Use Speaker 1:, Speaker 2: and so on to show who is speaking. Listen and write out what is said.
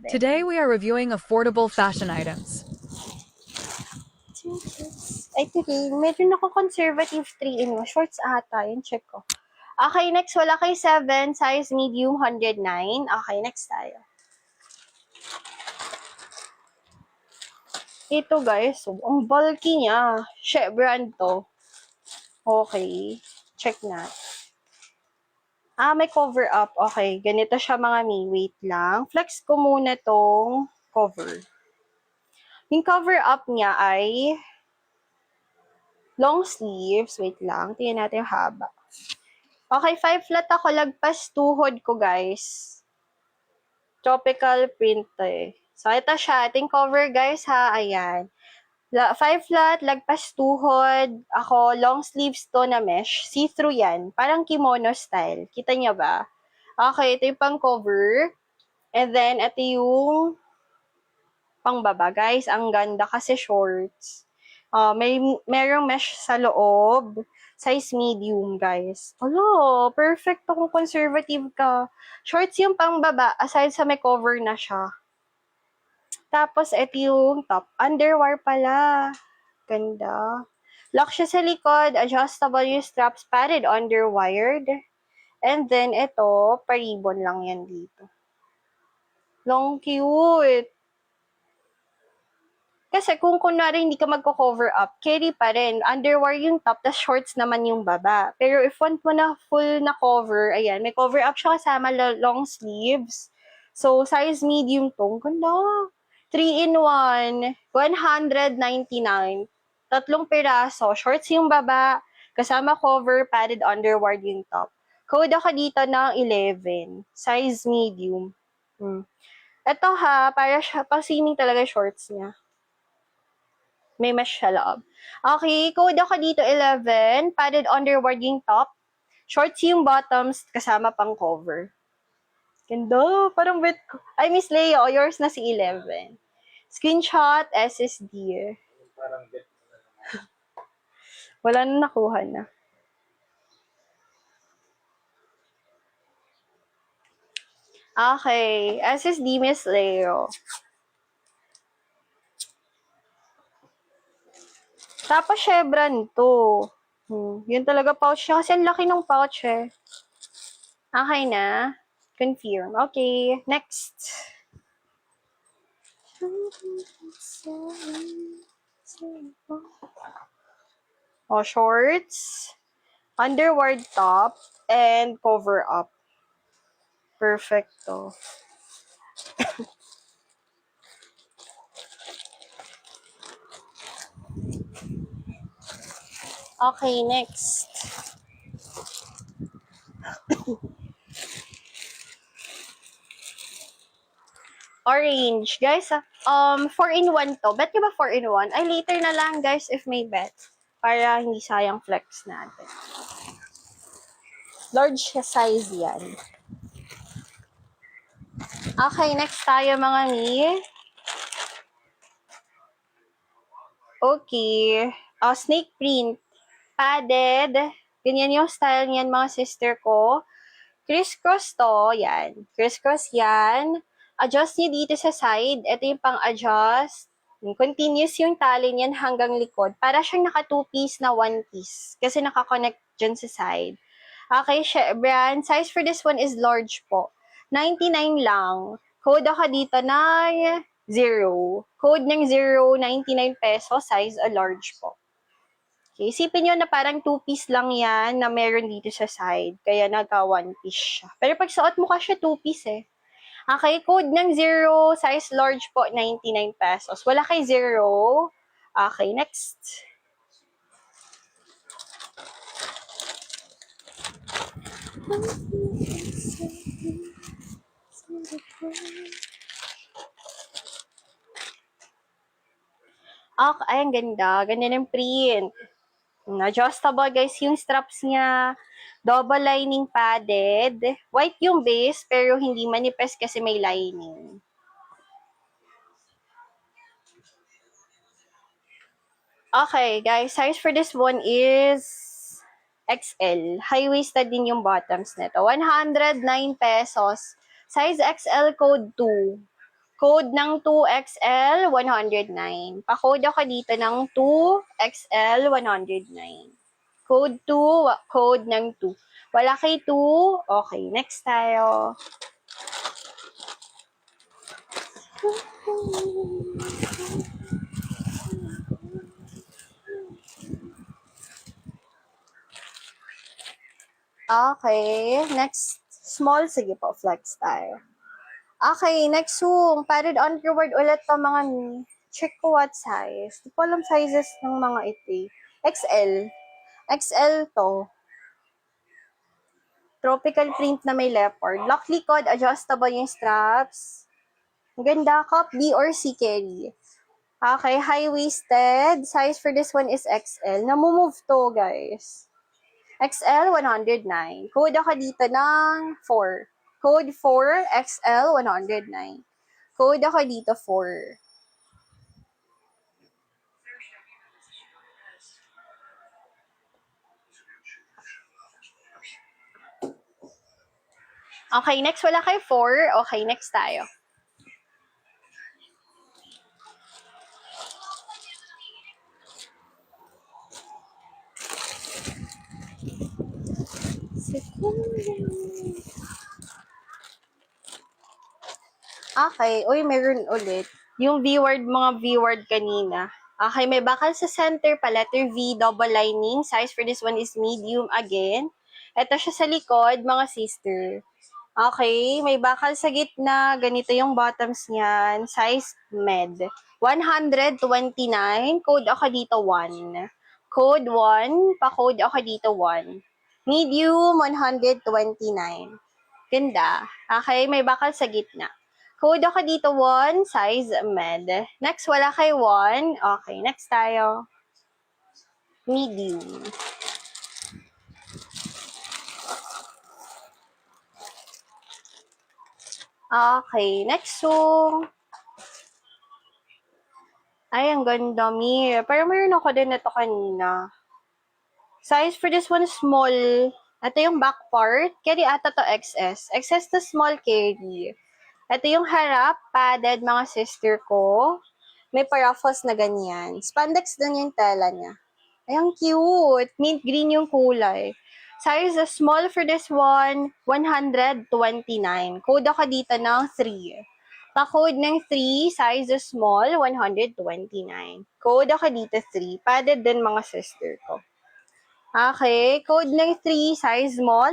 Speaker 1: natin.
Speaker 2: Today we are reviewing affordable fashion items.
Speaker 1: Ay, today, medyo nako-conservative 3-in-1. Shorts ata, yun, check ko. Okay, next, wala kay 7, size medium, 109. Okay, next tayo. Ito guys, ang bulky niya. Shea brand to. Okay, check na. May cover up. Okay, ganito siya mga mi. Wait lang. Flex ko muna tong cover. Yung cover up niya ay long sleeves. Wait lang. Tingnan natin yung haba. Okay, 5 flat ako. Lagpas tuhod ko, guys. Tropical print eh. So, ito siya. Ating cover, guys, ha. Ayan. 5 flat, lagpas tuhod. Ako, long sleeves to na mesh. See-through yan. Parang kimono style. Kita niyo ba? Okay, ito yung pang cover. And then, ito yung pang baba. Guys, ang ganda kasi shorts. Merong mesh sa loob. Size medium, guys. Hello, perfect kung conservative ka. Shorts yung pang baba, aside sa may cover na siya. Tapos, ito yung top. Underwear pala. Ganda. Lock siya sa likod. Adjustable yung straps. Padded underwired. And then, ito, paribon lang yan dito. Long cute. Kasi kung kunwari hindi ka magko-cover up, carry pa rin. Underwear yung top, tas shorts naman yung baba. Pero if want mo na full na cover, ayan, may cover up siya kasama long sleeves. So, size medium tong. Ganda. 3-in-1, 199. Tatlong piraso. Shorts yung baba, kasama cover, padded underwear yung top. Code ako dito ng 11. Size medium. Ito ha, para siya, pang-swimming talaga shorts niya. May mesh sa loob. Okay, code ako dito 11. Padded underwear yung top. Shorts yung bottoms, kasama pang cover. Ganda, parang bet ko. Ay, Miss Leo, yours na si 11. Screenshot, SSD.
Speaker 3: Parang bet ko na naman.
Speaker 1: Wala na nakuha na. Okay, SSD Miss Leo. Tapos, Chevron to. Yun talaga pouch niya. Kasi ang laki ng pouch eh. Okay na. Confirm. Okay, next. Shorts. Underwear top. And cover up. Perfecto. Okay, next. Orange. Guys, 4-in-1 to. Bet nyo ba 4-in-1? Ay, later na lang, guys, if may bet. Para hindi sayang flex natin. Large size yan. Okay, next tayo, mga mi. Okay. Snake print. Padded. Ganyan yung style niyan, mga sister ko. Crisscross to. Yan. Crisscross yan. Adjust niyo dito sa side. Ito yung pang-adjust. Continuous yung tali niyan hanggang likod. Para siyang naka 2-piece na 1-piece. Kasi nakakonect dyan sa side. Okay, brand. Size for this one is large po. 99 lang. Code ako dito ng 0. Code ng 0, 99 pesos. Size a large po. Okay, isipin nyo na parang 2-piece lang yan na meron dito sa side. Kaya nagka 1-piece siya. Pero pag suot mo ka siya, 2-piece eh. Okay, code ng 0, size large po, 99 pesos. Wala kay 0. Okay, next. Ay, ang ganda. Ganda ng print. Adjustable, guys, yung straps niya. Double lining padded. White yung base, pero hindi manipis kasi may lining. Okay, guys, size for this one is XL. High-waisted din yung bottoms nito. 109 pesos. Size XL, code 2. Code ng 2XL, 109. Pa-code ako dito ng 2XL, 109. Code 2, code ng 2. Wala kay 2. Okay, next tayo. Okay, next. Small, sige po, flex tayo. Okay, next yung padded underwear ulit to mga ni. Check ko what size. Di ko alam sizes ng mga ito eh. XL. XL to. Tropical print na may leopard. Lock likod, adjustable yung straps. Ang ganda, cup B or C carry. Okay, high-waisted. Size for this one is XL. Namumove to, guys. XL, 109. Code ako dito ng 4. Code 4, XL, 109. Code ako dito 4. Okay, next wala kay 4. Okay, next tayo. Okay, uy, meron ulit. Yung V-word, mga V-word kanina. Okay, may bakal sa center pa, letter V, double lining. Size for this one is medium again. Ito siya sa likod, mga sister. Okay, may bakal sa gitna. Ganito yung bottoms niyan. Size med. 129. Code ako dito 1. Code 1. Pa-code ako dito 1. Medium, 129. Ganda. Okay, may bakal sa gitna. Code ako dito 1. Size med. Next, wala kay 1. Okay, next tayo. Medium. Okay, next song. Ay, ang ganda, Mir. Pero mayroon ako din ito kanina. Size for this one, small. Ito yung back part. Carry ata to XS. XS to small carry. Ito yung harap, padded, mga sister ko. May paraffles na ganyan. Spandex din yung tela niya. Ay, ang cute. Mint green yung kulay. Size small for this one, 129. Code ako dito ng 3. Pa-code ng 3, size small, 129. Code ako dito 3. Padded din mga sister ko. Okay, code ng 3, size small.